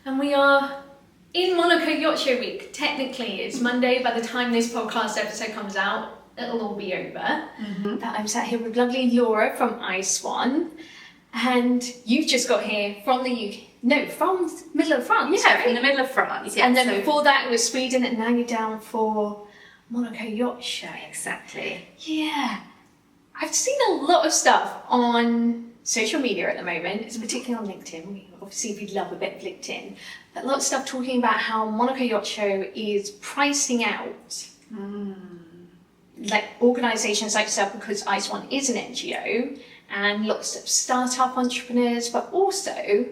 And we are in Monaco Yacht Show week. Technically, it's Monday. By the time this podcast episode comes out, it'll all be over. But I'm sat here with lovely Laura from ISWAN. And you've just got here from the UK. No, from the middle of France. Yeah, right? from the middle of France. Yeah, and then before that it was Sweden, and now you're down for Monaco Yacht Show. Exactly. Yeah. I've seen a lot of stuff on social media at the moment. It's particularly on LinkedIn. Obviously, we love a bit of LinkedIn. But a lot of stuff talking about how Monaco Yacht Show is pricing out like organisations like yourself, because ISWAN is an NGO, and lots of startup entrepreneurs, but also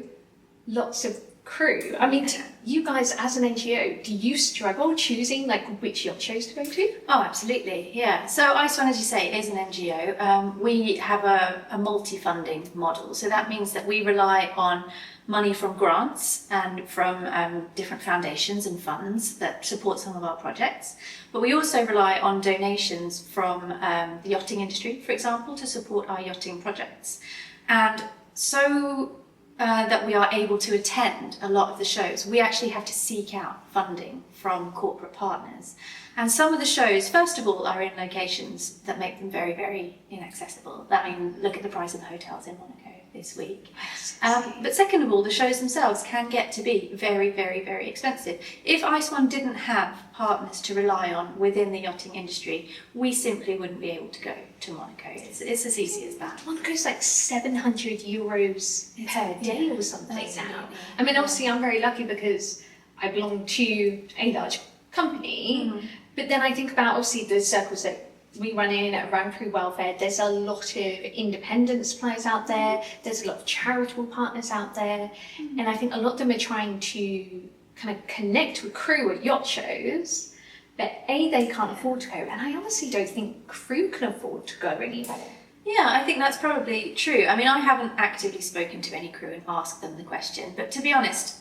lots of crew. I mean, you guys as an NGO, do you struggle choosing like which yacht shows to go to? Oh, absolutely, yeah. So ISWAN, as you say, is an NGO. We have a multi-funding model. So that means that we rely on money from grants and from different foundations and funds that support some of our projects. But we also rely on donations from the yachting industry, for example, to support our yachting projects. And so that we are able to attend a lot of the shows, we actually have to seek out funding from corporate partners. And some of the shows, first of all, are in locations that make them very, very inaccessible. I mean, look at the price of the hotels in Monaco this week. But second of all, the shows themselves can get to be very, very, very expensive. If ISWAN didn't have partners to rely on within the yachting industry, we simply wouldn't be able to go to Monaco. It's as easy as that. Monaco's like €700 per day or something now. I mean, obviously I'm very lucky because I belong to a large company, but then I think about obviously the circles that we run in around Crew Welfare. There's a lot of independent suppliers out there. There's a lot of charitable partners out there. And I think a lot of them are trying to kind of connect with crew at yacht shows, but they can't afford to go. And I honestly don't think crew can afford to go anymore. Yeah, I think that's probably true. I mean, I haven't actively spoken to any crew and asked them the question, but to be honest,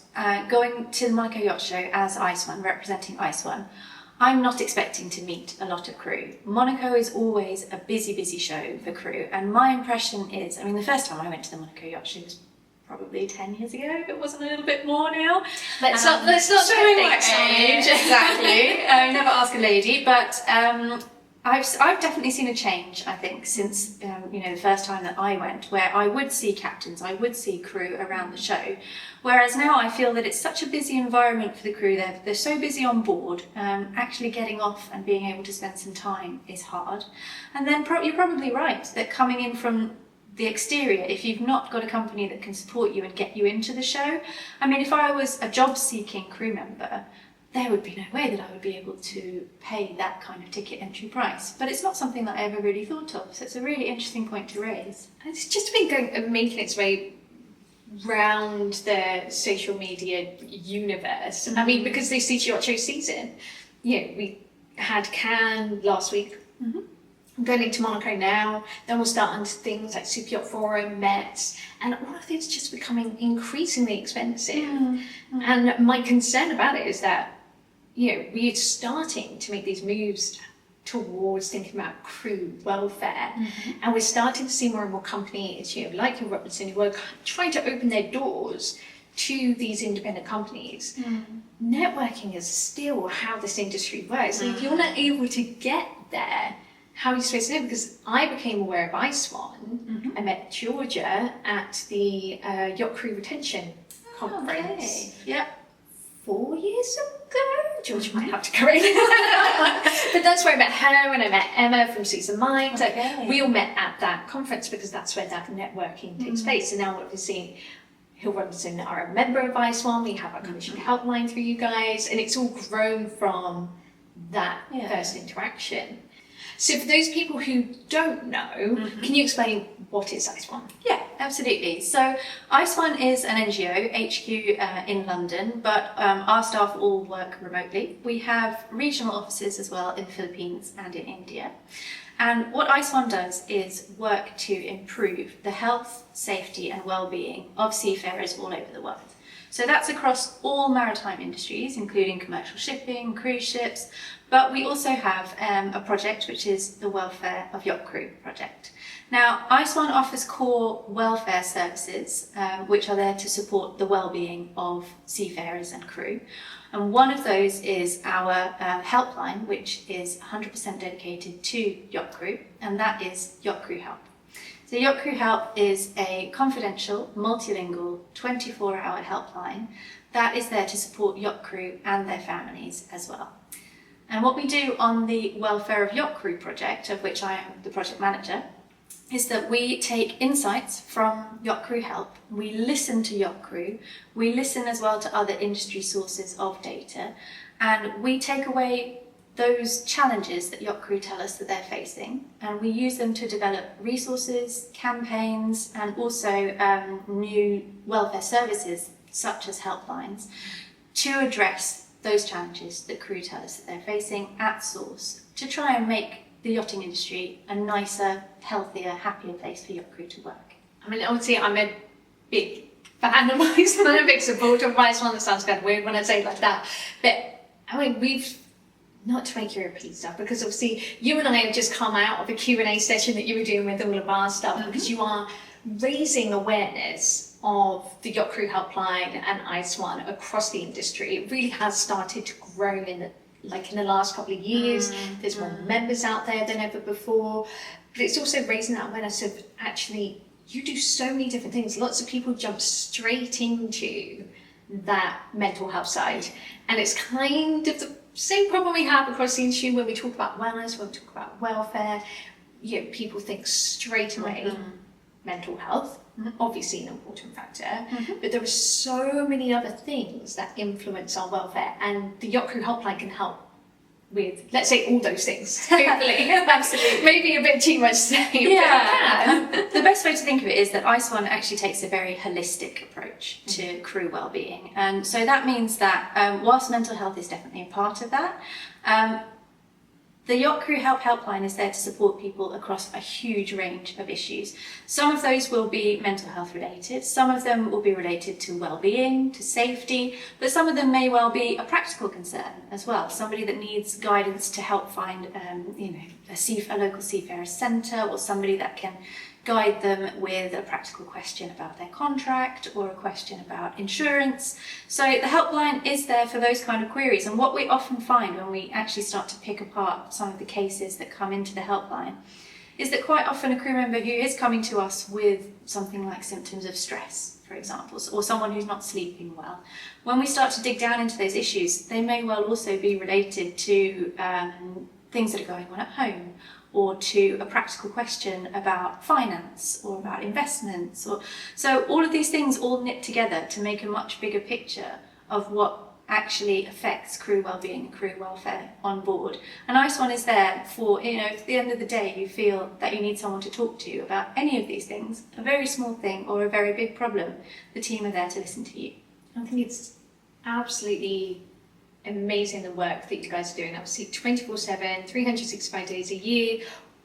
going to the Monaco Yacht Show as ISWAN, representing ISWAN, I'm not expecting to meet a lot of crew. Monaco is always a busy, busy show for crew, and my impression is, I mean, the first time I went to the Monaco Yacht Show was probably 10 years ago, if it wasn't a little bit more now. Let's not showing my age. Exactly. Never ask a lady, but I've definitely seen a change, I think, since the first time that I went, where I would see captains, I would see crew around the show, whereas now I feel that it's such a busy environment for the crew. They're so busy on board, actually getting off and being able to spend some time is hard. And then you're probably right that coming in from the exterior, if you've not got a company that can support you and get you into the show, I mean, if I was a job-seeking crew member, there would be no way that I would be able to pay that kind of ticket entry price. But it's not something that I ever really thought of, so it's a really interesting point to raise. And it's just been going and making its way round the social media universe. I mean, because this is Yacht Show season, we had Cannes last week. I'm going into Monaco now, then we'll start onto things like Super Yacht Forum, Met, and all of it's just becoming increasingly expensive. And my concern about it is that, we're starting to make these moves towards thinking about crew welfare, and we're starting to see more and more companies, like your Robertson, who are trying to open their doors to these independent companies. Networking is still how this industry works. And if you're not able to get there, how are you supposed to know? Because I became aware of ISWAN. I met Georgia at the Yacht Crew Retention Conference. Okay. Yep. 4 years ago? Georgia might have to correct me. But that's where I met her, and I met Emma from Season Mind. Okay. We all met at that conference because that's where that networking takes place. And now what we're seeing, Hill Robinson are a member of ISWAN. We have our commission helpline through you guys, and it's all grown from that first interaction. So for those people who don't know, can you explain what is ISWAN? Yeah, absolutely. So ISWAN is an NGO, HQ in London, but our staff all work remotely. We have regional offices as well in the Philippines and in India. And what ISWAN does is work to improve the health, safety and well-being of seafarers all over the world. So that's across all maritime industries, including commercial shipping, cruise ships, but we also have a project which is the Welfare of Yacht Crew project. Now, ISWAN offers core welfare services, which are there to support the well-being of seafarers and crew. And one of those is our helpline, which is 100% dedicated to Yacht Crew, and that is Yacht Crew Help. So Yacht Crew Help is a confidential, multilingual, 24-hour helpline that is there to support yacht crew and their families as well. And what we do on the Welfare of Yacht Crew project, of which I am the project manager, is that we take insights from Yacht Crew Help, we listen to Yacht Crew, we listen as well to other industry sources of data, and we take away those challenges that Yacht Crew tell us that they're facing, and we use them to develop resources, campaigns, and also new welfare services such as helplines to address those challenges that crew tell us that they're facing at source, to try and make the yachting industry a nicer, healthier, happier place for yacht crew to work. I mean, obviously, I'm a big fan of ISWAN, I'm a big supporter of ISWAN. That sounds kind of weird when I say it like that. But, I mean, we've, not to make you repeat stuff, because obviously you and I have just come out of a Q&A session that you were doing with all of our stuff, because you are raising awareness of the Yacht Crew Helpline and ISWAN across the industry. It really has started to grow in the last couple of years. There's more members out there than ever before, but it's also raising that awareness of actually you do so many different things. Lots of people jump straight into that mental health side, and it's kind of the same problem we have across the industry when we talk about wellness, when we talk about welfare. You know, people think straight away mental health, obviously an important factor, but there are so many other things that influence our welfare, and the Yacht Crew Helpline can help with, let's say, all those things. Hopefully. Absolutely. Maybe a bit too much to say. Yeah. The best way to think of it is that ISWAN actually takes a very holistic approach to crew well-being. And so that means that whilst mental health is definitely a part of that, the Yacht Crew Helpline is there to support people across a huge range of issues. Some of those will be mental health related, some of them will be related to well-being, to safety, but some of them may well be a practical concern as well. Somebody that needs guidance to help find a local seafarer centre, or somebody that can guide them with a practical question about their contract or a question about insurance. So the helpline is there for those kind of queries, and what we often find when we actually start to pick apart some of the cases that come into the helpline is that quite often a crew member who is coming to us with something like symptoms of stress, for example, or someone who's not sleeping well, when we start to dig down into those issues, they may well also be related to things that are going on at home, or to a practical question about finance or about investments. So all of these things all knit together to make a much bigger picture of what actually affects crew well-being and crew welfare on board. And ISWAN is there for, if at the end of the day you feel that you need someone to talk to about any of these things, a very small thing or a very big problem, the team are there to listen to you. I think it's absolutely amazing the work that you guys are doing. Obviously 24/7, 365 days a year,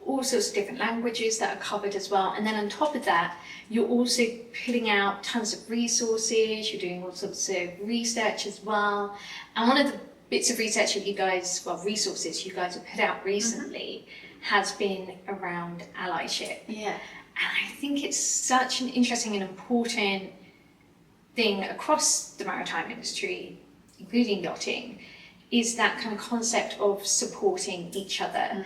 all sorts of different languages that are covered as well. And then on top of that, you're also putting out tons of resources, you're doing all sorts of research as well. And one of the bits of research that resources you guys have put out recently has been around allyship. Yeah. And I think it's such an interesting and important thing across the maritime industry, including yachting, is that kind of concept of supporting each other.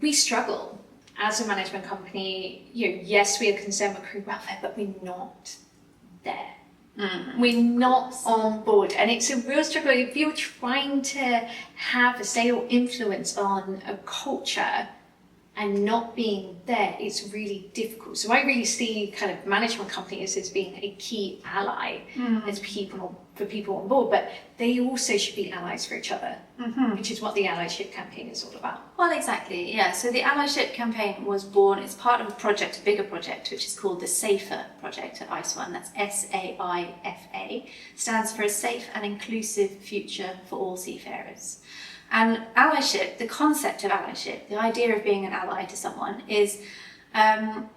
We struggle as a management company. Yes, we are concerned with crew welfare, but we're not there. We're not on board, and it's a real struggle if you're trying to have a say or influence on a culture and not being there. It's really difficult. So I really see kind of management companies as being a key ally as for people on board, but they also should be allies for each other, which is what the allyship campaign is all about. Well, exactly, yeah. So the allyship campaign was born, it's part of a bigger project, which is called the SAFER project at ISWAN. That's SAIFA, stands for a safe and inclusive future for all seafarers. And allyship, the concept of allyship, the idea of being an ally to someone, is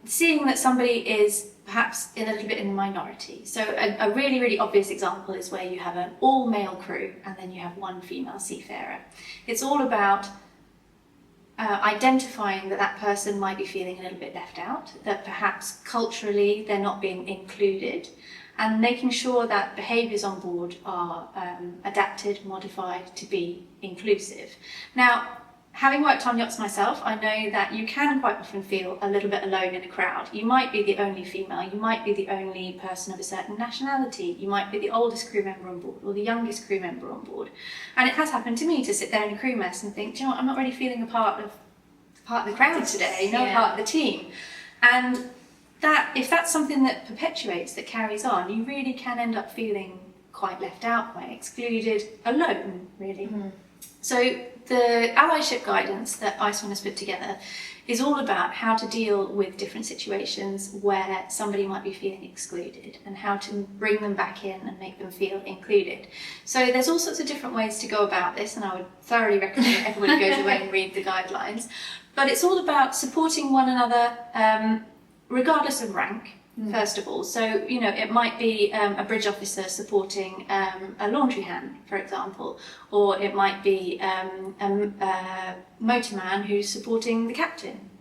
Seeing that somebody is perhaps a little bit in the minority. So a really, really obvious example is where you have an all-male crew and then you have one female seafarer. It's all about identifying that that person might be feeling a little bit left out, that perhaps culturally they're not being included, and making sure that behaviours on board are adapted, modified to be inclusive. Now, having worked on yachts myself, I know that you can quite often feel a little bit alone in a crowd. You might be the only female, you might be the only person of a certain nationality, you might be the oldest crew member on board or the youngest crew member on board. And it has happened to me to sit there in a crew mess and think, do you know what, I'm not really feeling a part of the crowd today, no part of the team. And that, if that's something that perpetuates, that carries on, you really can end up feeling quite left out, quite excluded, alone, really. So the allyship guidance that ISWAN has put together is all about how to deal with different situations where somebody might be feeling excluded and how to bring them back in and make them feel included. So there's all sorts of different ways to go about this, and I would thoroughly recommend everybody goes away and read the guidelines. But it's all about supporting one another regardless of rank. First of all, so you know, it might be a bridge officer supporting a laundry hand, for example, or it might be a motorman who's supporting the captain,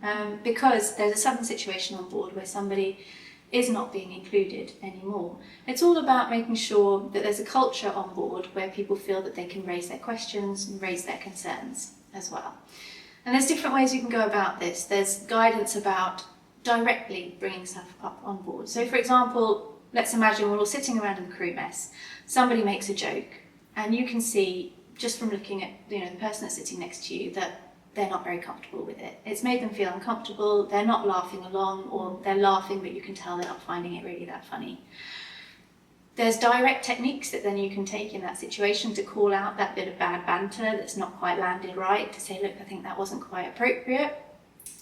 because there's a sudden situation on board where somebody is not being included anymore. It's all about making sure that there's a culture on board where people feel that they can raise their questions and raise their concerns as well. And there's different ways you can go about this. There's guidance about directly bringing stuff up on board. So for example, let's imagine we're all sitting around in the crew mess, somebody makes a joke, and you can see just from looking at, you know, the person that's sitting next to you that they're not very comfortable with it. It's made them feel uncomfortable, they're not laughing along, or they're laughing but you can tell they're not finding it really that funny. There's direct techniques that then you can take in that situation to call out that bit of bad banter that's not quite landed right, to say, look, I think that wasn't quite appropriate.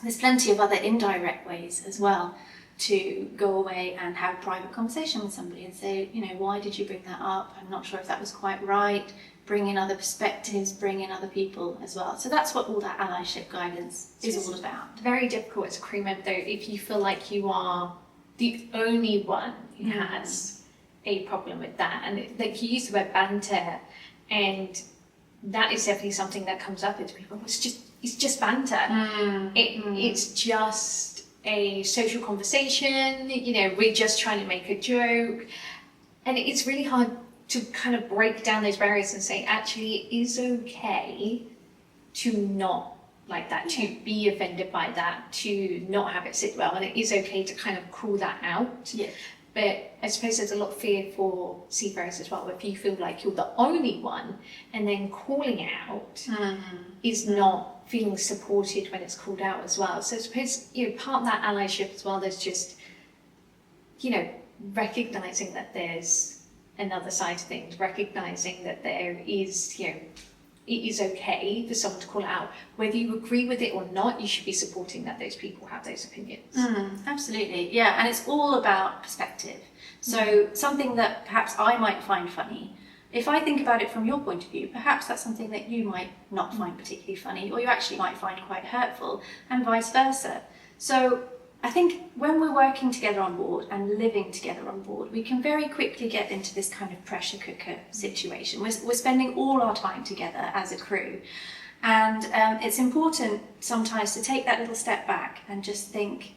There's plenty of other indirect ways as well to go away and have a private conversation with somebody and say, you know, why did you bring that up? I'm not sure if that was quite right. Bring in other perspectives, bring in other people as well. So that's what all that allyship guidance is all about. Very difficult as a crew member though, if you feel like you are the only one who has a problem with that. And like you use the word banter, and that is definitely something that comes up. It's people, it's just banter. It's just a social conversation, you know, we're just trying to make a joke. And it's really hard to kind of break down those barriers and say, actually, it is okay to not like that, to be offended by that, to not have it sit well. And it is okay to kind of call that out. Yeah. But I suppose there's a lot of fear for seafarers as well. If you feel like you're the only one, and then calling out is not feeling supported when it's called out as well. So I suppose, you know, part of that allyship as well, there's just, you know, recognising that there's another side to things, recognising that there is, you know, it is okay for someone to call it out. Whether you agree with it or not, you should be supporting that those people have those opinions. Absolutely, yeah, and it's all about perspective. So something that perhaps I might find funny, if I think about it from your point of view, perhaps that's something that you might not find particularly funny, or you actually might find quite hurtful, and vice versa. So I think when we're working together on board and living together on board, we can very quickly get into this kind of pressure cooker situation. We're spending all our time together as a crew. And it's important sometimes to take that little step back and just think,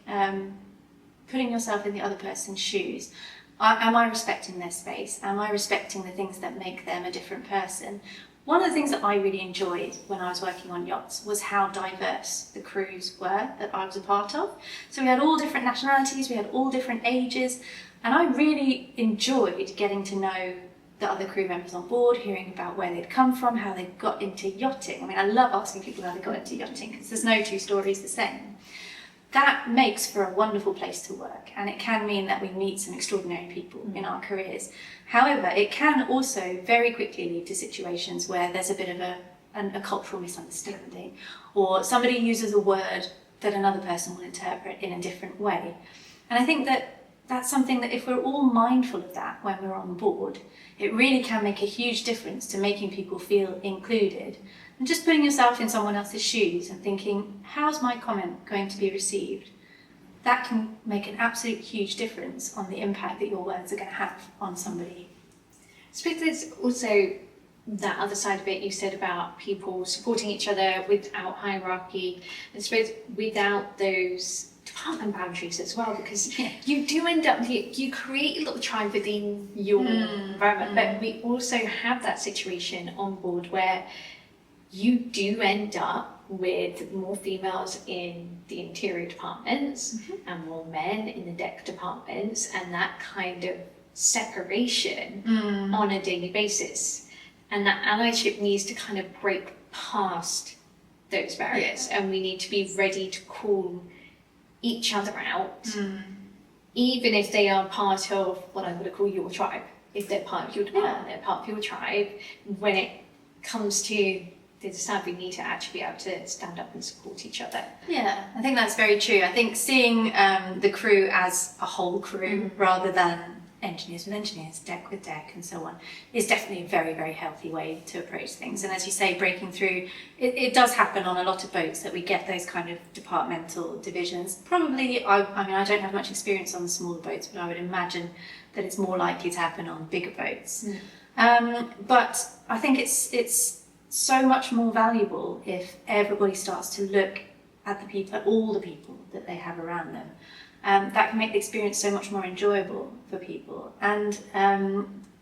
putting yourself in the other person's shoes. Am I respecting their space? Am I respecting the things that make them a different person? One of the things that I really enjoyed when I was working on yachts was how diverse the crews were that I was a part of. So we had all different nationalities, we had all different ages, and I really enjoyed getting to know the other crew members on board, hearing about where they'd come from, how they got into yachting. I mean, I love asking people how they got into yachting because there's no two stories the same. That makes for a wonderful place to work, and it can mean that we meet some extraordinary people in our careers. However, it can also very quickly lead to situations where there's a bit of a cultural misunderstanding, or somebody uses a word that another person will interpret in a different way. And I think that that's something that if we're all mindful of that when we're on board, it really can make a huge difference to making people feel included. And just putting yourself in someone else's shoes and thinking, how's my comment going to be received? that can make an absolute huge difference on the impact that your words are going to have on somebody. I suppose there's also that other side of it you said about people supporting each other without hierarchy. I suppose without those department boundaries as well, because you do end up, you create a little tribe within your environment, but we also have that situation on board where you do end up with more females in the interior departments and more men in the deck departments, and that kind of separation on a daily basis. And that allyship needs to kind of break past those barriers, and we need to be ready to call each other out, even if they are part of what I'm going to call your tribe. If they're part of your department, they're part of your tribe. When it comes to this, we need to actually be able to stand up and support each other. Yeah, I think that's very true. I think seeing the crew as a whole crew rather than engineers with engineers, deck with deck, and so on, is definitely a very, very healthy way to approach things. And as you say, breaking through, it does happen on a lot of boats that we get those kind of departmental divisions. Probably, I mean, I don't have much experience on the smaller boats, but I would imagine that it's more likely to happen on bigger boats. But I think it's so much more valuable if everybody starts to look at the people, at all the people that they have around them. That can make the experience so much more enjoyable for people. And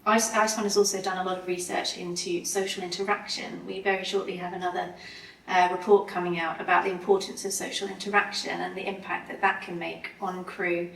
ISWAN has also done a lot of research into social interaction. We very shortly have another report coming out about the importance of social interaction and the impact that that can make on crew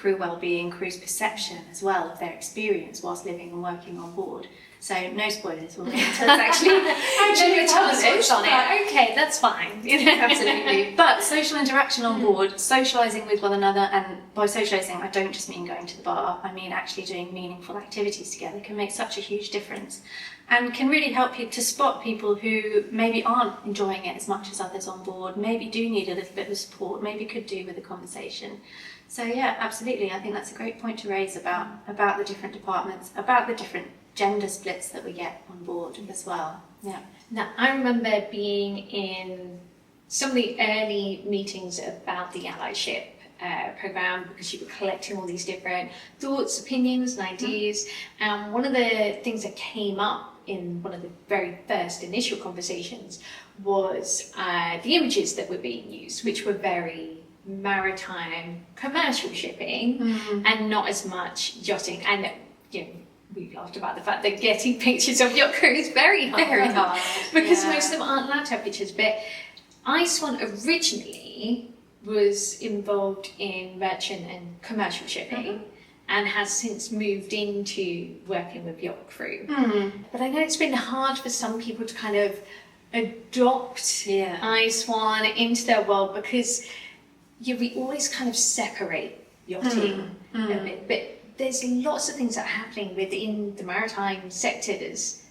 well-being, crew's perception as well of their experience whilst living and working on board. So no spoilers, we'll get into that actually tell us on it. Okay, that's fine. Absolutely. But social interaction on board, socialising with one another, and by socialising I don't just mean going to the bar, I mean actually doing meaningful activities together, can make such a huge difference and can really help you to spot people who maybe aren't enjoying it as much as others on board, maybe do need a little bit of support, maybe could do with a conversation. So yeah, absolutely, I think that's a great point to raise about the different departments, about the different gender splits that we get on board as well. Yeah. Now, I remember being in some of the early meetings about the allyship program, because you were collecting all these different thoughts, opinions, and ideas. And one of the things that came up in one of the very first initial conversations was the images that were being used, which were very maritime commercial shipping and not as much yachting. And we laughed about the fact that getting pictures of Yacht Crew is very hard because most of them aren't allowed to have pictures. But ISWAN originally was involved in merchant and commercial shipping and has since moved into working with Yacht Crew. But I know it's been hard for some people to kind of adopt ISWAN into their world, because we always kind of separate yachting a bit. But there's lots of things that are happening within the maritime sectors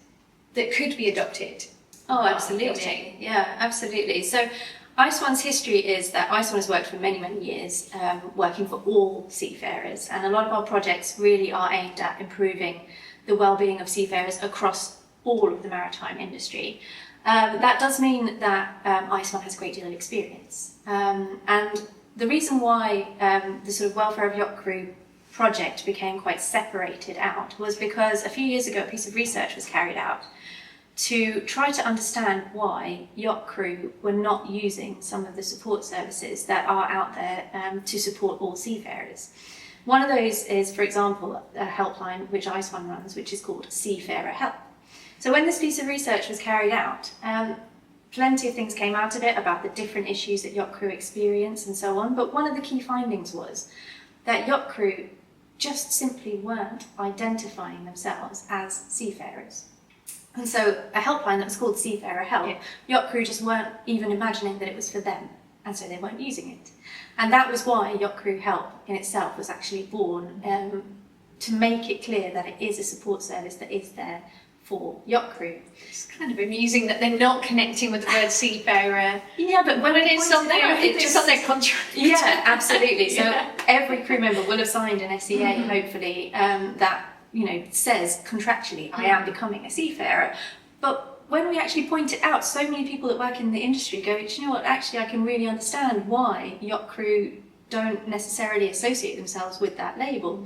that could be adopted. Oh, absolutely. Yeah, absolutely. So ISWAN's history is that ISWAN has worked for many, many years working for all seafarers, and a lot of our projects really are aimed at improving the well-being of seafarers across all of the maritime industry. That does mean that ISWAN has a great deal of experience. And the reason why the sort of welfare of Yacht Crew project became quite separated out was because a few years ago a piece of research was carried out to try to understand why Yacht Crew were not using some of the support services that are out there to support all seafarers. One of those is, for example, a helpline which ISWAN runs, which is called Seafarer Help. So when this piece of research was carried out, plenty of things came out of it about the different issues that Yacht Crew experience and so on, but one of the key findings was that Yacht Crew just simply weren't identifying themselves as seafarers. And so a helpline that was called Seafarer Help, Yacht Crew just weren't even imagining that it was for them, and so they weren't using it. And that was why Yacht Crew Help in itself was actually born, to make it clear that it is a support service that is there for Yacht Crew. It's kind of amusing that they're not connecting with the word seafarer. Yeah, but when it's on their contract. Yeah, absolutely. So every crew member will have signed an SEA, hopefully, that says contractually, I am becoming a seafarer. But when we actually point it out, so many people that work in the industry go, do you know what? Actually, I can really understand why Yacht Crew don't necessarily associate themselves with that label.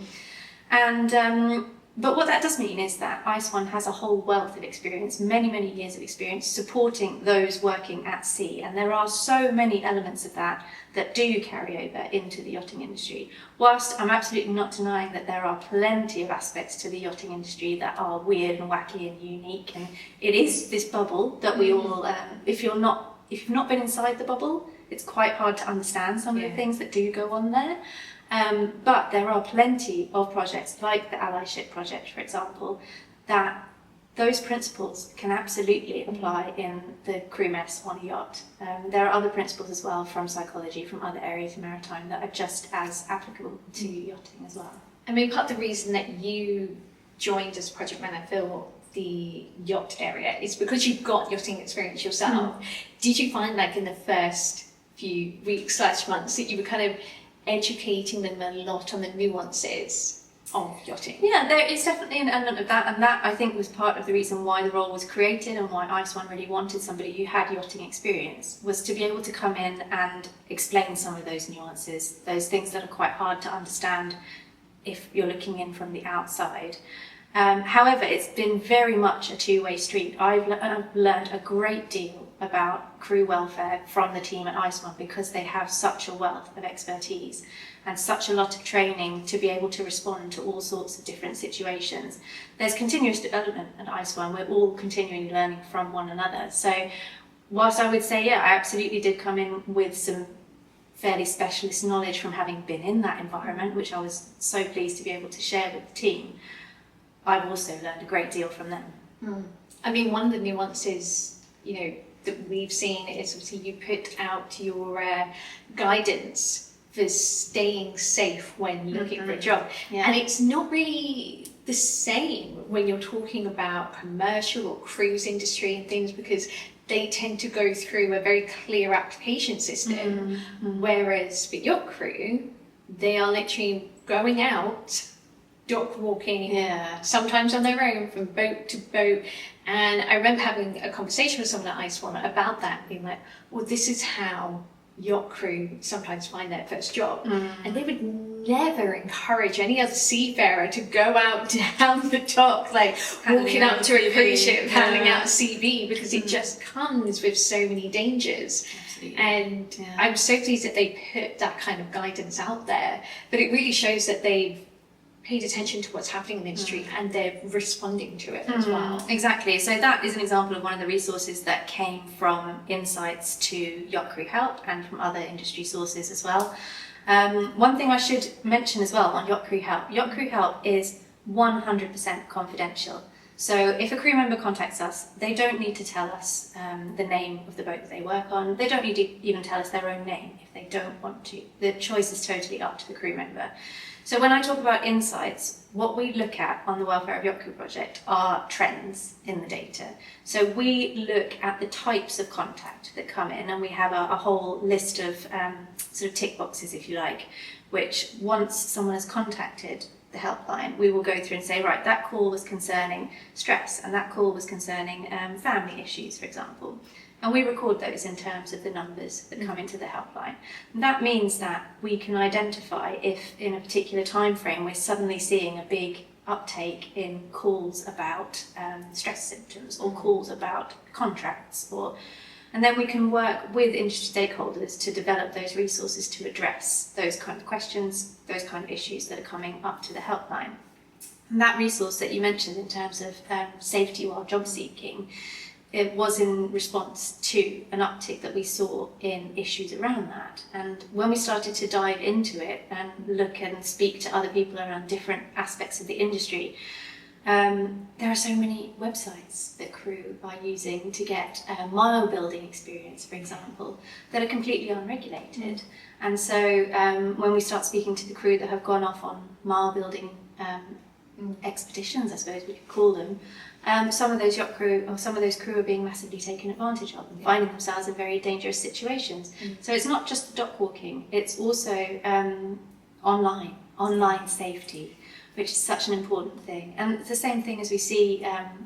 And but what that does mean is that ISWAN has a whole wealth of experience, many years of experience supporting those working at sea. And there are so many elements of that that do carry over into the yachting industry. Whilst I'm absolutely not denying that there are plenty of aspects to the yachting industry that are weird and wacky and unique, and it is this bubble that we all, if you've not been inside the bubble, it's quite hard to understand some of the things that do go on there. But there are plenty of projects, like the allyship project, for example, that those principles can absolutely apply in the crew mess on a yacht. There are other principles as well from psychology, from other areas of maritime, that are just as applicable to yachting as well. I mean, part of the reason that you joined as project manager for the yacht area is because you've got yachting experience yourself. Did you find, like, in the first few weeks / months that you were kind of educating them a lot on the nuances of yachting? Yeah, there is definitely an element of that, and that I think was part of the reason why the role was created and why ISWAN really wanted somebody who had yachting experience, was to be able to come in and explain some of those nuances, those things that are quite hard to understand if you're looking in from the outside. However, it's been very much a two-way street. I've learned a great deal about crew welfare from the team at ISWAN because they have such a wealth of expertise and such a lot of training to be able to respond to all sorts of different situations. There's continuous development at ISWAN. We're all continuing learning from one another. So whilst I would say, I absolutely did come in with some fairly specialist knowledge from having been in that environment, which I was so pleased to be able to share with the team, I've also learned a great deal from them. I mean, one of the nuances, that we've seen is obviously you put out your guidance for staying safe when looking for a job. And it's not really the same when you're talking about commercial or cruise industry and things, because they tend to go through a very clear application system. Whereas for Yacht Crew, they are literally going out, dock walking, sometimes on their own from boat to boat. And I remember having a conversation with someone at ISWAN about that, being like, well, this is how Yacht Crew sometimes find their first job. And they would never encourage any other seafarer to go out down the dock, like walking up to a cruise ship, handing out a CV, because it just comes with so many dangers. And I'm so pleased that they put that kind of guidance out there, but it really shows that they've paid attention to what's happening in the industry and they're responding to it as well. Exactly. So that is an example of one of the resources that came from insights to Yacht Crew Help and from other industry sources as well. One thing I should mention as well on Yacht Crew Help is 100% confidential. So if a crew member contacts us, they don't need to tell us the name of the boat that they work on. They don't need to even tell us their own name if they don't want to. The choice is totally up to the crew member. So when I talk about insights, what we look at on the Welfare of Yacht Crew project are trends in the data. So we look at the types of contact that come in, and we have a whole list of sort of tick boxes, if you like, which once someone has contacted the helpline, we will go through and say, right, that call was concerning stress, and that call was concerning family issues, for example. And we record those in terms of the numbers that come into the helpline. And that means that we can identify if in a particular time frame we're suddenly seeing a big uptake in calls about stress symptoms or calls about contracts, and then we can work with industry stakeholders to develop those resources to address those kind of questions, those kind of issues that are coming up to the helpline. And that resource that you mentioned in terms of safety while job seeking, it was in response to an uptick that we saw in issues around that. And when we started to dive into it and look and speak to other people around different aspects of the industry, there are so many websites that crew are using to get mile building experience, for example, that are completely unregulated. And so when we start speaking to the crew that have gone off on mile building expeditions, I suppose we could call them, some of those yacht crew or some of those crew are being massively taken advantage of and finding themselves in very dangerous situations. So it's not just the dock walking, it's also online safety, which is such an important thing. And it's the same thing as we see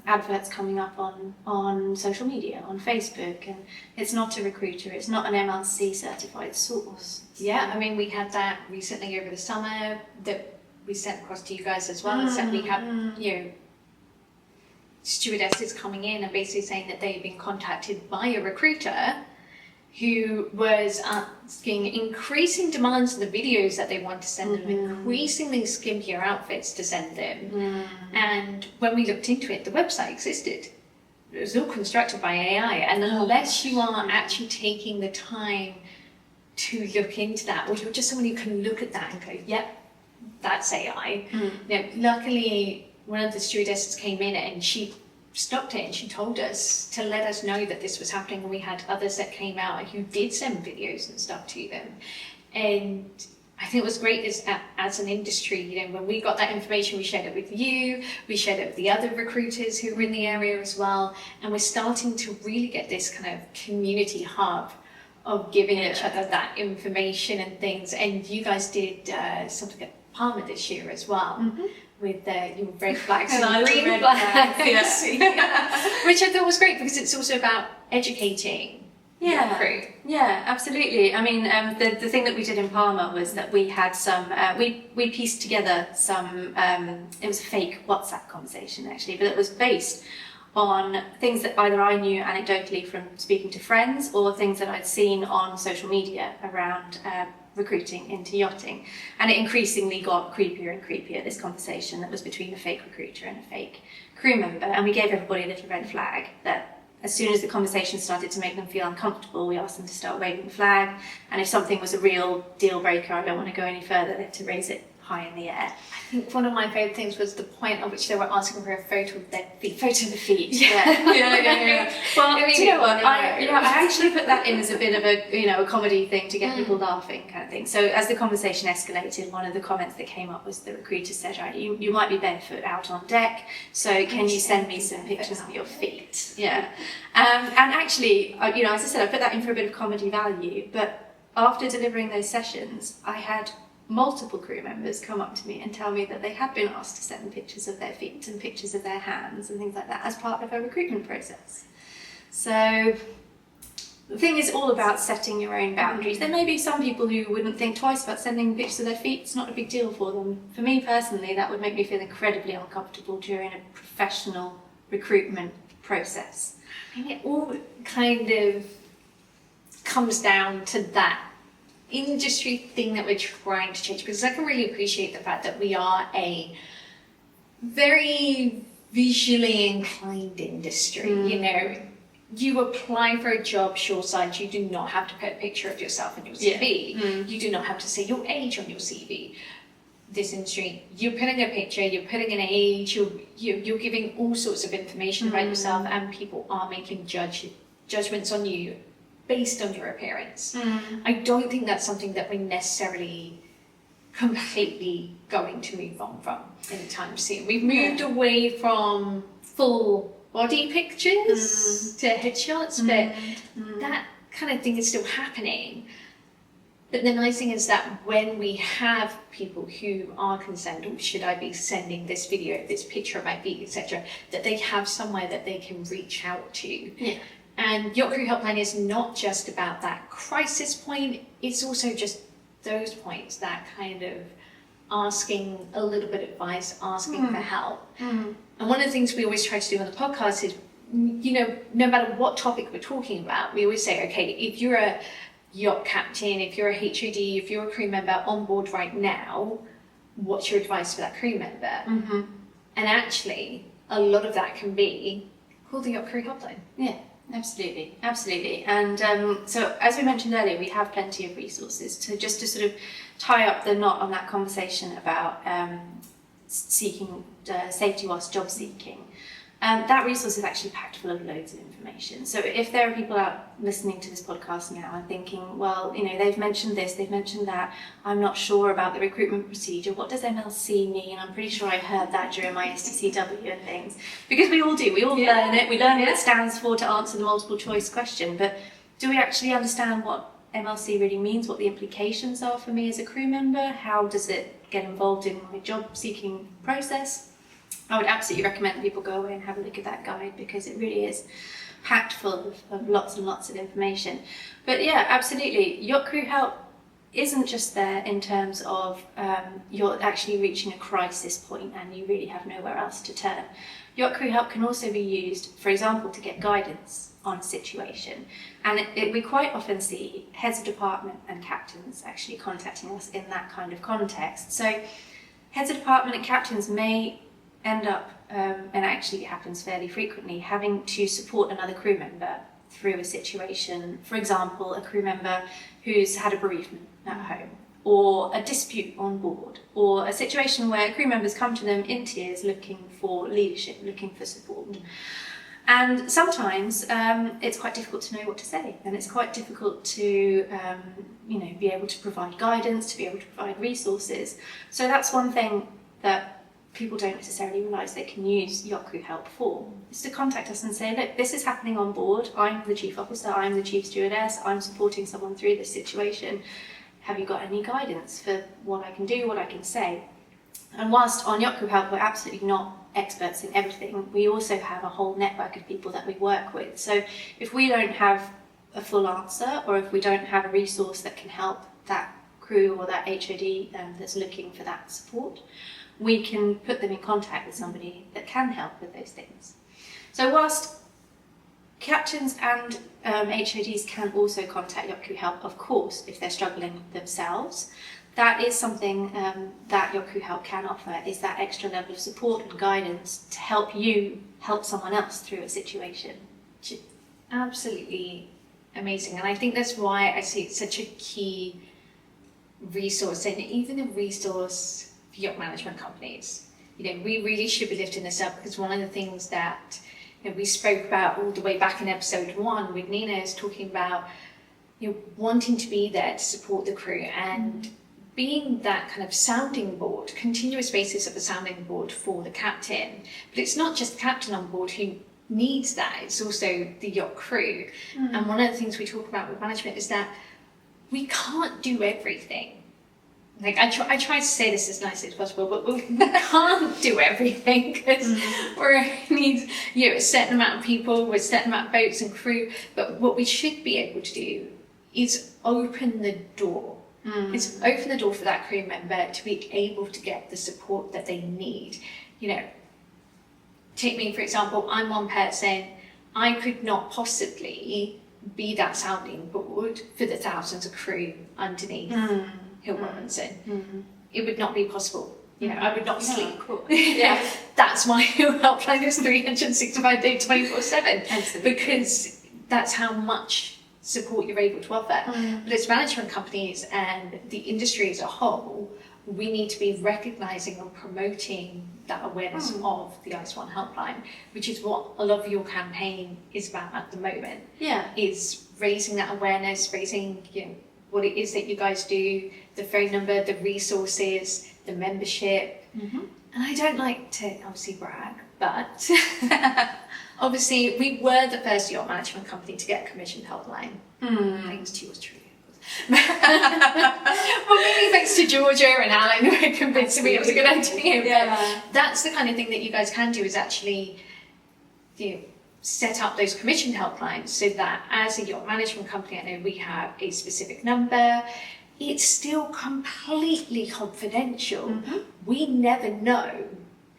adverts coming up on social media, on Facebook, and it's not a recruiter, it's not an MLC certified source. Yeah, I mean, we had that recently over the summer that we sent across to you guys as well. So we have, stewardesses coming in and basically saying that they've been contacted by a recruiter who was asking increasing demands on the videos that they want to send them, increasingly skimpier outfits to send them. And when we looked into it, the website existed. It was all constructed by AI. And unless you are actually taking the time to look into that, or you're just someone who can look at that and go, yep, that's AI. Luckily, one of the stewardesses came in and she stopped it and she told us to let us know that this was happening, and we had others that came out who did send videos and stuff to them. And I think it was great as an industry, when we got that information, we shared it with you, we shared it with the other recruiters who were in the area as well, and we're starting to really get this kind of community hub of giving each other that information and things. And you guys did something at Palmer this year as well. With your red flags and green flags, which I thought was great because it's also about educating Yacht Crew. Yeah, absolutely. I mean, the thing that we did in Palmer was that we had some, we pieced together some, it was a fake WhatsApp conversation actually, but it was based on things that either I knew anecdotally from speaking to friends or things that I'd seen on social media around recruiting into yachting. And it increasingly got creepier and creepier, this conversation that was between a fake recruiter and a fake crew member. And we gave everybody a little red flag that as soon as the conversation started to make them feel uncomfortable, we asked them to start waving the flag. And if something was a real deal breaker, I don't want to go any further, they had to raise it high in the air. I think one of my favourite things was the point at which they were asking for a photo of their feet. Photo of the feet. Yeah. Well, do you know what? I actually put that in as a bit of a comedy thing to get people laughing, kind of thing. So as the conversation escalated, one of the comments that came up was the recruiter said, "Right, you might be barefoot out on deck, so can you send me some pictures of your feet?" Yeah. And actually, as I said, I put that in for a bit of comedy value. But after delivering those sessions, I had multiple crew members come up to me and tell me that they had been asked to send pictures of their feet and pictures of their hands and things like that as part of a recruitment process. So the thing is all about setting your own boundaries. There may be some people who wouldn't think twice about sending pictures of their feet. It's not a big deal for them. For me personally, that would make me feel incredibly uncomfortable during a professional recruitment process. And it all kind of comes down to that industry thing that we're trying to change, because I can really appreciate the fact that we are a very visually inclined industry. You apply for a job shoreside, you do not have to put a picture of yourself on your CV. You do not have to say your age on your CV. This industry, you're putting a picture, you're putting an age, you're giving all sorts of information about yourself, and people are making judgments on you based on your appearance. I don't think that's something that we're necessarily completely going to move on from anytime soon. We've moved away from full body pictures to headshots, but that kind of thing is still happening. But the nice thing is that when we have people who are concerned, should I be sending this video, this picture of my feet, etc., that they have somewhere that they can reach out to. Yeah. And Yacht Crew Helpline is not just about that crisis point, it's also just those points, that kind of asking a little bit of advice, asking for help. And one of the things we always try to do on the podcast is, no matter what topic we're talking about, we always say, okay, if you're a yacht captain, if you're a HOD, if you're a crew member on board right now, what's your advice for that crew member? And actually, a lot of that can be, call the Yacht Crew Helpline. Yeah. Absolutely. And so as we mentioned earlier, we have plenty of resources to sort of tie up the knot on that conversation about seeking safety whilst job seeking. That resource is actually packed full of loads of information. So if there are people out listening to this podcast now and thinking, well, they've mentioned this, they've mentioned that, I'm not sure about the recruitment procedure, what does MLC mean? I'm pretty sure I heard that during my STCW and things. Because we all do, we all learn it, we learn what it stands for to answer the multiple choice question, but do we actually understand what MLC really means, what the implications are for me as a crew member? How does it get involved in my job seeking process. I would absolutely recommend people go away and have a look at that guide, because it really is packed full of lots and lots of information. But yeah, absolutely, Yacht Crew Help isn't just there in terms of you're actually reaching a crisis point and you really have nowhere else to turn. Yacht Crew Help can also be used, for example, to get guidance on a situation. And we quite often see heads of department and captains actually contacting us in that kind of context. So heads of department and captains may end up, and actually it happens fairly frequently, having to support another crew member through a situation. For example, a crew member who's had a bereavement at home, or a dispute on board, or a situation where crew members come to them in tears looking for leadership, looking for support. And sometimes it's quite difficult to know what to say, and it's quite difficult to be able to provide guidance, to be able to provide resources. So that's one thing that people don't necessarily realise they can use Yacht Crew Help for, is to contact us and say, look, this is happening on board, I'm the chief officer, I'm the chief stewardess, I'm supporting someone through this situation. Have you got any guidance for what I can do, what I can say? And whilst on Yacht Crew Help we're absolutely not experts in everything, we also have a whole network of people that we work with. So if we don't have a full answer, or if we don't have a resource that can help that crew or that HOD that's looking for that support, we can put them in contact with somebody that can help with those things. So whilst captains and HODs can also contact Yacht Crew Help, of course, if they're struggling themselves, that is something that Yacht Crew Help can offer, is that extra level of support and guidance to help you help someone else through a situation. Absolutely amazing. And I think that's why I see it's such a key resource, and even a resource for yacht management companies. We really should be lifting this up, because one of the things that we spoke about all the way back in episode 1 with Nina is talking about wanting to be there to support the crew and being that kind of sounding board, continuous basis of a sounding board for the captain. But it's not just the captain on board who needs that, it's also the yacht crew. And one of the things we talk about with management is that we can't do everything. Like I try to say this as nicely as possible, but we can't do everything, because we need a certain amount of people with a certain amount of boats and crew. But what we should be able to do is open the door. It's open the door for that crew member to be able to get the support that they need. Take me for example, I'm one person, I could not possibly be that sounding board for the thousands of crew underneath Hill Robinson. It would not be possible. I would not sleep. Yeah. That's why Hill Helpline is 365 days, 24/7. Because that's how much support you're able to offer. But as management companies and the industry as a whole, we need to be recognising and promoting that awareness of the ISWAN helpline, which is what a lot of your campaign is about at the moment. Is raising that awareness, raising what it is that you guys do, the phone number, the resources, the membership. And I don't like to obviously brag, but obviously we were the first yacht management company to get a commissioned helpline. Thanks to yours truly. Well, maybe thanks to Georgia and Alan who were convinced me it was a good idea. But that's the kind of thing that you guys can do, is actually set up those commissioned helplines, so that as a yacht management company, I know we have a specific number. It's still completely confidential. We never know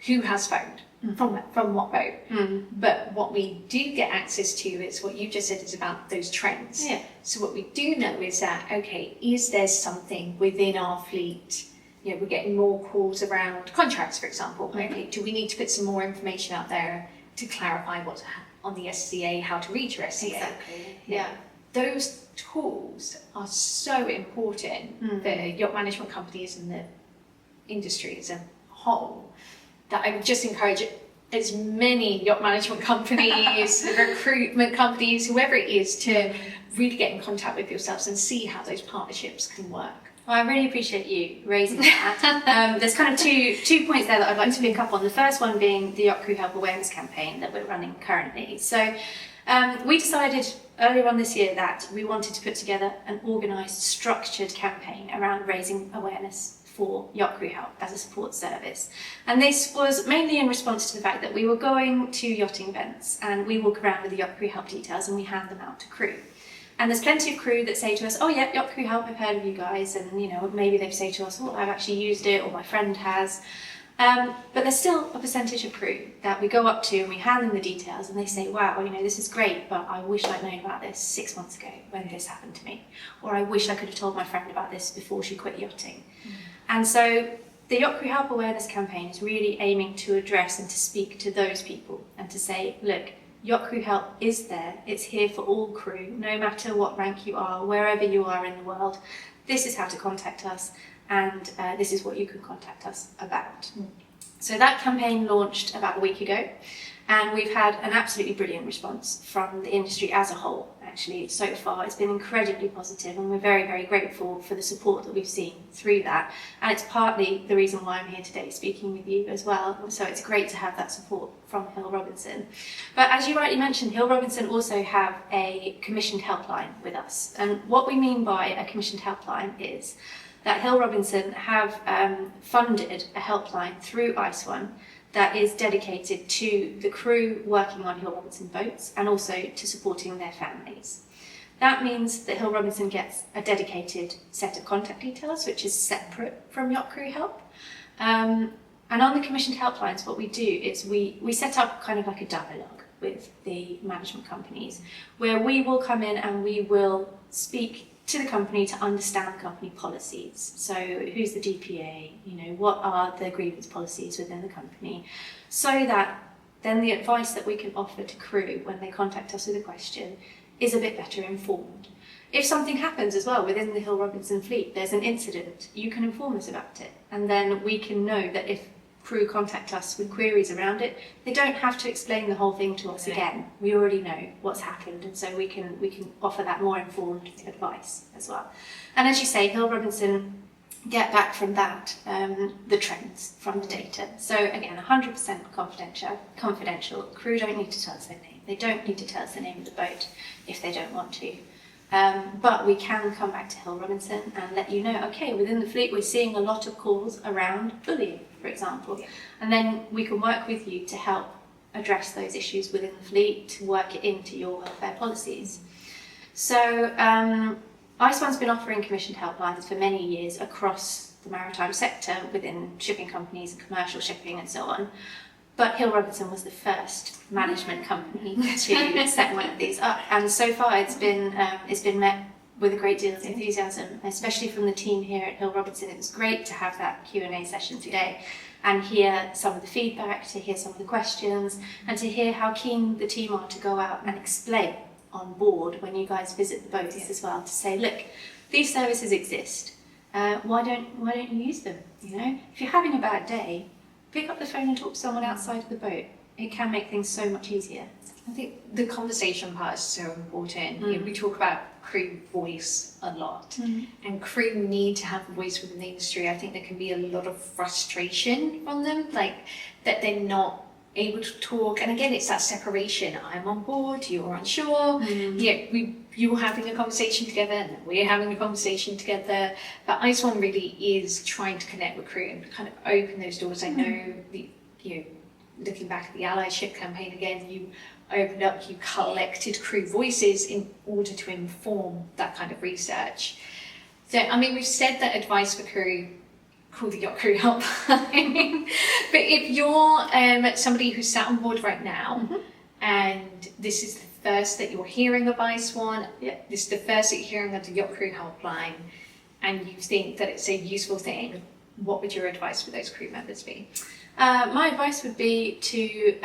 who has phoned from what boat. But what we do get access to is what you just said, is about those trends. So what we do know is that, okay, is there something within our fleet? We're getting more calls around contracts, for example. Okay, do we need to put some more information out there to clarify what's on the SCA, how to read your SCA? Exactly. Those tools are so important for yacht management companies and the industry as a whole, that I would just encourage as many yacht management companies, recruitment companies, whoever it is, to really get in contact with yourselves and see how those partnerships can work. Well, I really appreciate you raising that. There's kind of two points there that I'd like to pick up on. The first one being the Yacht Crew Help Awareness campaign that we're running currently. So we decided earlier on this year that we wanted to put together an organised, structured campaign around raising awareness for Yacht Crew Help as a support service. And this was mainly in response to the fact that we were going to yachting events and we walk around with the Yacht Crew Help details and we hand them out to crew. And there's plenty of crew that say to us, oh yeah, Yacht Crew Help, I've heard of you guys. And you know, maybe they say to us, oh, I've actually used it, or my friend has. But there's still a percentage of crew that we go up to and we hand them the details and they say, wow, you know, this is great, but I wish I'd known about this 6 months ago when this happened to me. Or I wish I could have told my friend about this before she quit yachting. And so the Yacht Crew Help Awareness campaign is really aiming to address and to speak to those people and to say, look, Yacht Crew Help is there. It's here for all crew, no matter what rank you are, wherever you are in the world. This is how to contact us, and this is what you can contact us about. So that campaign launched about a week ago, and we've had an absolutely brilliant response from the industry as a whole. Actually, so far it's been incredibly positive, and we're very, very grateful for the support that we've seen through that. And it's partly the reason why I'm here today speaking with you as well. So it's great to have that support from Hill Robinson. But as you rightly mentioned, Hill Robinson also have a commissioned helpline with us. And what we mean by a commissioned helpline is that Hill Robinson have funded a helpline through ISWAN that is dedicated to the crew working on Hill Robinson boats and also to supporting their families. That means that Hill Robinson gets a dedicated set of contact details, which is separate from Yacht Crew Help. And on the commissioned helplines, what we do is we set up kind of like a dialogue with the management companies, where we will come in and we will speak to the company to understand the company policies. So who's the DPA, you know, what are the grievance policies within the company, so that then the advice that we can offer to crew when they contact us with a question is a bit better informed. If something happens as well within the Hill Robinson fleet, there's an incident, you can inform us about it, and then we can know that if crew contact us with queries around it, they don't have to explain the whole thing to us again. We already know what's happened, and so we can offer that more informed advice as well. And as you say, Hill Robinson get back from that the trends from the data. So again, 100% confidential. Crew don't need to tell us their name. They don't need to tell us the name of the boat if they don't want to. But we can come back to Hill Robinson and let you know, okay, within the fleet we're seeing a lot of calls around bullying, for example. And then we can work with you to help address those issues within the fleet, to work it into your welfare policies. So ISWAN's been offering commissioned helplines for many years across the maritime sector within shipping companies and commercial shipping and so on. But Hill Robinson was the first management company to set one of these up, and so far it's been met with a great deal of enthusiasm, especially from the team here at Hill Robinson. It was great to have that Q&A session today and hear some of the feedback, to hear some of the questions, and to hear how keen the team are to go out and explain on board when you guys visit the boats as well, to say, look, these services exist. Why don't you use them? You know, if you're having a bad day, pick up the phone and talk to someone outside of the boat. It can make things so much easier. I think the conversation part is so important. You know, we talk about crew voice a lot, and crew need to have a voice within the industry. I think there can be a lot of frustration from them, like that they're not able to talk. And again, it's that separation. I'm on board, you're on shore. You're having a conversation together, and we're having a conversation together. But ISWAN really is trying to connect with crew and kind of open those doors. I know, looking back at the allyship campaign again, you opened up, you collected crew voices in order to inform that kind of research. So, I mean, we've said that advice for crew, call the Yacht Crew Helpline. But if you're somebody who's sat on board right now, and this is the first that you're hearing of ISWAN, this is the first that you're hearing of the Yacht Crew Helpline, and you think that it's a useful thing, what would your advice for those crew members be? My advice would be to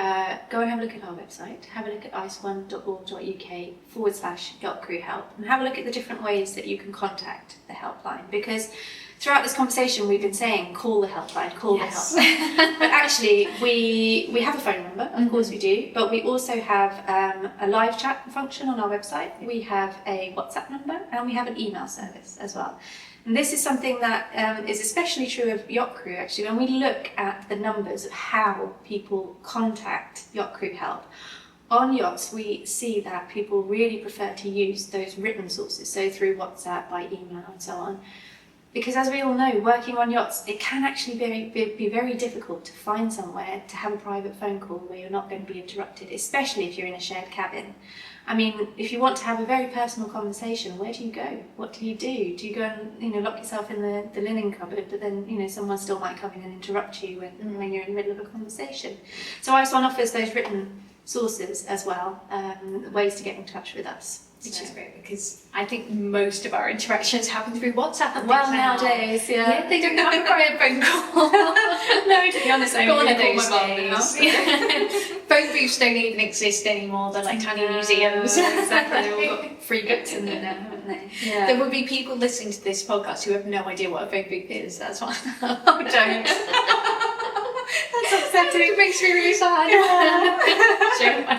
go and have a look at our website, have a look at iswan.org.uk/Yacht Crew Help, and have a look at the different ways that you can contact the helpline. Because throughout this conversation we've been saying, call the helpline, call the helpline. But actually we have a phone number, of course we do, but we also have a live chat function on our website. We have a WhatsApp number, and we have an email service as well. And this is something that is especially true of Yacht Crew, actually. When we look at the numbers of how people contact Yacht Crew Help, on yachts we see that people really prefer to use those written sources, so through WhatsApp, by email and so on. Because as we all know, working on yachts, it can actually be very difficult to find somewhere to have a private phone call where you're not going to be interrupted, especially if you're in a shared cabin. I mean, if you want to have a very personal conversation, where do you go? What do you do? Do you go and lock yourself in the linen cupboard, but then someone still might come in and interrupt you when you're in the middle of a conversation? So ISWAN offers those written sources as well, ways to get in touch with us. Which is great, because I think most of our interactions happen through WhatsApp and Well, things now. nowadays, Yeah, they don't have a private phone call. No, to be honest, I Gone really are those call my mum now. days. Yeah. Phone booths don't even exist anymore. They're like tiny museums. Exactly, they've all got free books in there now, haven't they? Yeah. There will be people listening to this podcast who have no idea what a phone booth is. That's why. Oh, don't. That's upsetting. It makes me really sad. Yeah.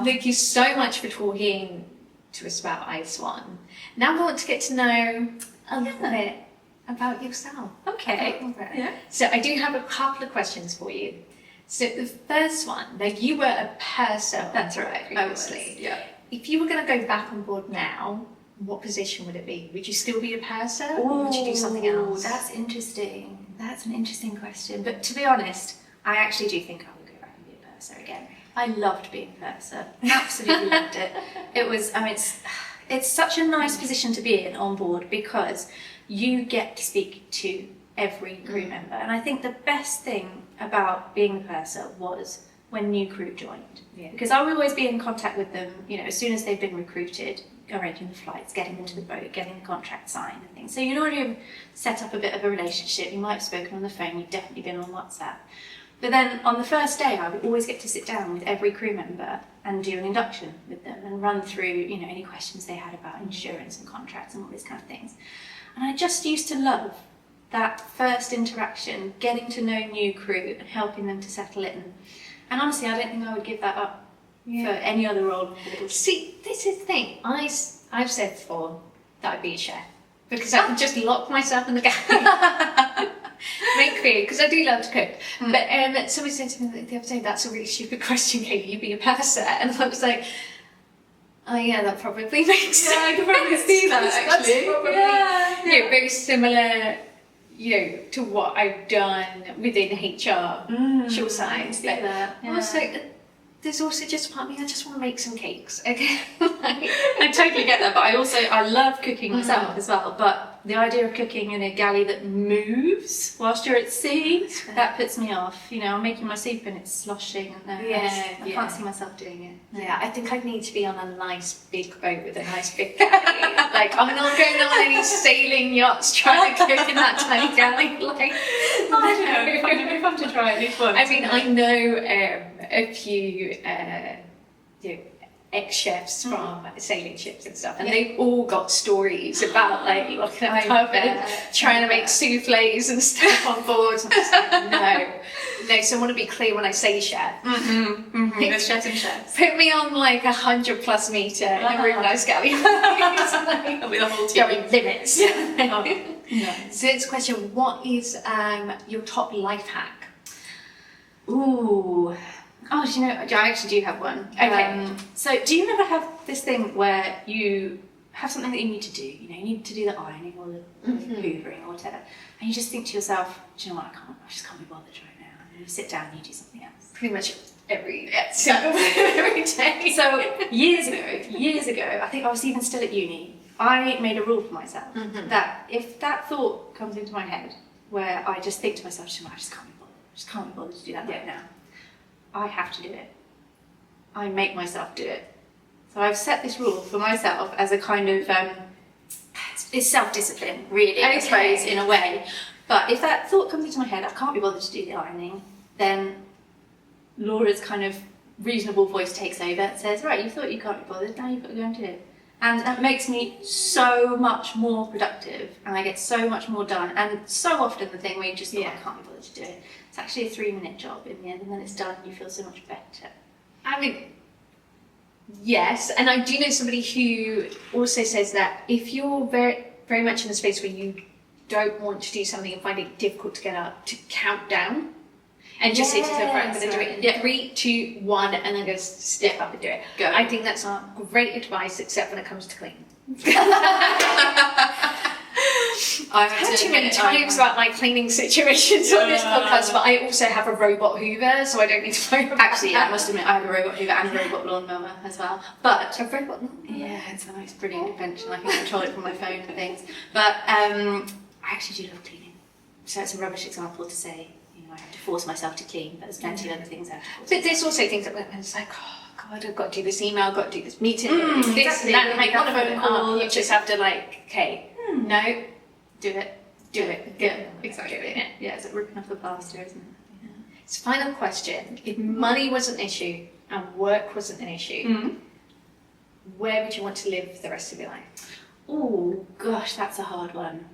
Thank you so much for talking to us about ISWAN. Now I want to get to know a little bit about yourself. Okay. Yeah. So I do have a couple of questions for you. So the first one, now you were a purser. That's right. Previously. Yeah. If you were going to go back on board now, what position would it be? Would you still be a purser, or would you do something else? That's interesting. That's an interesting question. But to be honest, I actually do think I would go back and be a purser again. I loved being a purser. Absolutely loved it. It was, it's such a nice position to be in on board, because you get to speak to every crew member. And I think the best thing about being a purser was when new crew joined. Yeah. Because I would always be in contact with them, as soon as they've been recruited, arranging the flights, getting them to the boat, getting the contract signed and things. So you'd already set up a bit of a relationship. You might have spoken on the phone, you've definitely been on WhatsApp. But then on the first day, I would always get to sit down with every crew member and do an induction with them and run through, any questions they had about insurance and contracts and all these kind of things. And I just used to love that first interaction, getting to know new crew and helping them to settle in. And honestly, I don't think I would give that up for any other role. See, this is the thing. I've said before that I'd be a chef, because I can just lock myself in the galley. Make food, because I do love to cook. But somebody said to me the other day, that's a really stupid question, Kayleigh, you'd be a purser. And I was like, oh yeah, that probably makes sense. Yeah, I can probably see that, actually. That's probably very similar, to what I've done within HR, short size. But Yeah. also, there's also just part of me, I just want to make some cakes, okay? I totally get that, but I love cooking myself as well. But the idea of cooking in a galley that moves whilst you're at sea, that puts me off. I'm making my soup and it's sloshing, and I can't see myself doing it. Yeah, I think I'd need to be on a nice big boat with a nice big galley. I'm not going on any sailing yachts trying to cook in that tiny galley. I don't know, maybe have to try at least once. I mean, I know a few ex-chefs from sailing ships and stuff, and they've all got stories about looking at cupboard, trying to make souffles and stuff on board. I'm just like, no. So I want to be clear when I say chef. There's chefs and chefs. Put me on 100+ meter in a really nice galley With a whole team. limits. So it's a question: what is your top life hack? Ooh. Oh, I actually do have one. Okay. So do you ever have this thing where you have something that you need to do? You need to do the ironing or the hoovering or whatever, and you just think to yourself, do you know what, I just can't be bothered right now. And you sit down and you do something else. Pretty much every day. So years ago, I think I was even still at uni, I made a rule for myself that if that thought comes into my head where I just think to myself, do you know what, I just can't be bothered to do that right now, I have to do it. I make myself do it. So I've set this rule for myself as a kind of, it's self-discipline, really, I suppose, in a way. But if that thought comes into my head, I can't be bothered to do the ironing, then Laura's kind of reasonable voice takes over and says, right, you thought you can't be bothered, now you've got to go and do it. And that makes me so much more productive, and I get so much more done. And so often the thing where you just thought, I can't be bothered to do it, it's actually a 3-minute job in the end, and then it's done and you feel so much better. I mean, yes, and I do know somebody who also says that if you're very, very much in a space where you don't want to do something and find it difficult to get up, to count down and just say to yourself, right, I'm going to do it in 3, 2, 1, and then go step up and do it. Go. I think that's great advice, except when it comes to cleaning. I've had too many times about my cleaning situations on this podcast, but I also have a robot Hoover, so I don't need to worry about Actually, yeah, I must admit, I have a robot Hoover and a robot lawnmower as well. But a robot lawnmower. Yeah, it's a nice, brilliant invention. I can control it from my phone and things. But I actually do love cleaning. So it's a rubbish example to say, I have to force myself to clean, but there's plenty of other things I have to force. But there's also things that when it's like, oh God, I've got to do this email, I've got to do this meeting, this exactly. and that, and Make one a of phone them call. you just have to like, okay, no, Do it. Yeah, exactly. doing it. Yeah, it's like ripping off the plaster, isn't it? Yeah. So final question, if money was an issue and work wasn't an issue, where would you want to live the rest of your life? Oh gosh, that's a hard one.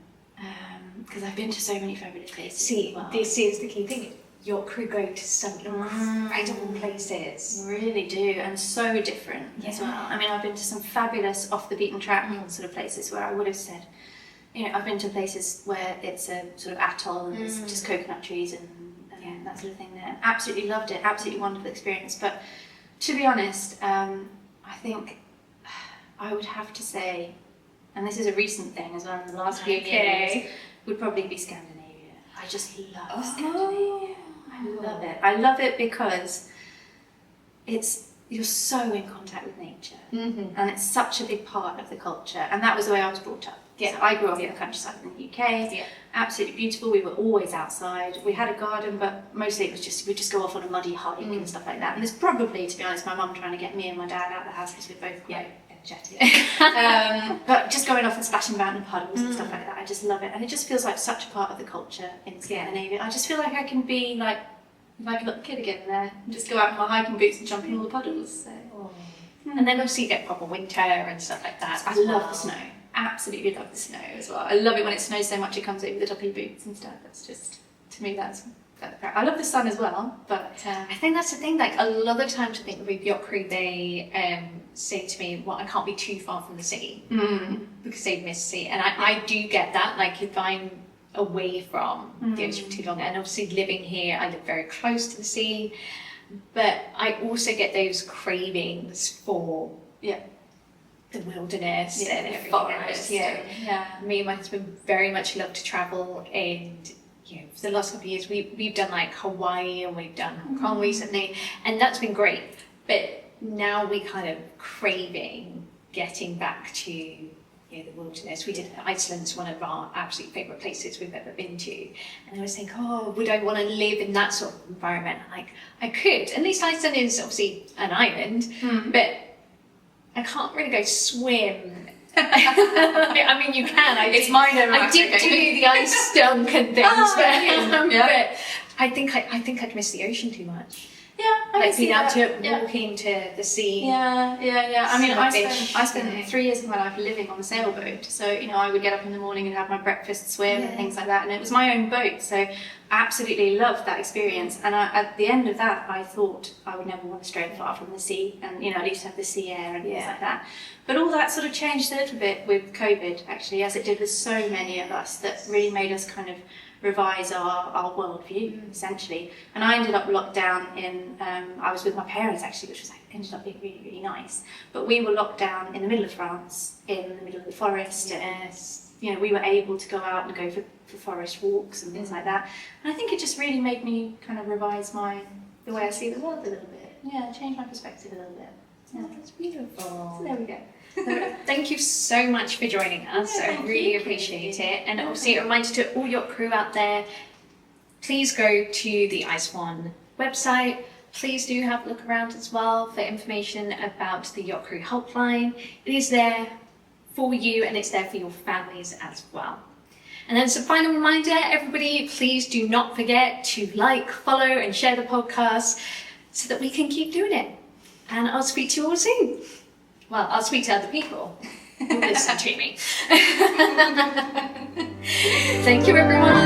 Because I've been to so many fabulous places. See, this is the key thing. Yacht Crew go to some incredible places. Really do, and so different as well. I mean, I've been to some fabulous off the beaten track sort of places where I would have said, I've been to places where it's a sort of atoll and there's just coconut trees and that sort of thing there. Absolutely loved it, absolutely wonderful experience. But to be honest, I think I would have to say, and this is a recent thing as well in the last few years, would probably be Scandinavia. I just love Scandinavia. I love it. I love it because you're so in contact with nature, and it's such a big part of the culture. And that was the way I was brought up. Yeah, so I grew up in the countryside in the UK. Yeah, absolutely beautiful. We were always outside. We had a garden, but mostly it was we'd just go off on a muddy hike and stuff like that. And there's probably, to be honest, my mum trying to get me and my dad out of the house because we're both quite energetic. But just going off and splashing about in puddles and stuff like that, I just love it. And it just feels like such a part of the culture in Scandinavia. I just feel like I can be like a little kid again there and just go out in my hiking boots and jump in all the puddles. So. And then obviously you get proper winter and stuff like that. I love the snow. Absolutely love the snow as well. I love it when it snows so much it comes over the top of your boots and stuff. That's just, to me, that's I love the sun as well, but I think that's the thing. Like a lot of times, I think with Yacht Crew, they say to me, "Well, I can't be too far from the sea because they miss the sea," and I do get that. Like if I'm away from the ocean for too long, and obviously living here, I live very close to the sea, but I also get those cravings for the wilderness and everything forest. Me and my husband very much love to travel, and for the last couple of years we've done like Hawaii and we've done Hong Kong recently, and that's been great. But now we kind of craving getting back to the wilderness. We did Iceland's one of our absolute favourite places we've ever been to, and I was thinking, would I want to live in that sort of environment? Like I could. At least Iceland is obviously an island, but I can't really go swim. I mean, you can. I did do the ice dunk and things, but I think I'd miss the ocean too much. Yeah, like being able to walk into the sea. Yeah. I mean, I spent 3 years of my life living on a sailboat, so I would get up in the morning and have my breakfast, swim, and things like that, and it was my own boat, so I absolutely loved that experience. And at the end of that, I thought I would never want to stray far from the sea, and at least have the sea air and things like that. But all that sort of changed a little bit with COVID, actually, as it did with so many of us, that really made us kind of revise our worldview, essentially. And I ended up locked down in, I was with my parents actually, which was ended up being really, really nice. But we were locked down in the middle of France, in the middle of the forest. And, we were able to go out and go for forest walks and things like that. And I think it just really made me kind of revise the way I see the world a little bit. Yeah, change my perspective a little bit. Yeah, that's beautiful. So there we go. Thank you so much for joining us. I really appreciate it. And obviously a reminder to all Yacht Crew out there, please go to the ISWAN website. Please do have a look around as well for information about the Yacht Crew helpline. It is there for you and it's there for your families as well. And then some final reminder, everybody, please do not forget to like, follow and share the podcast so that we can keep doing it. And I'll speak to you all soon. Well, I'll speak to other people who listen to me. Thank you, everyone.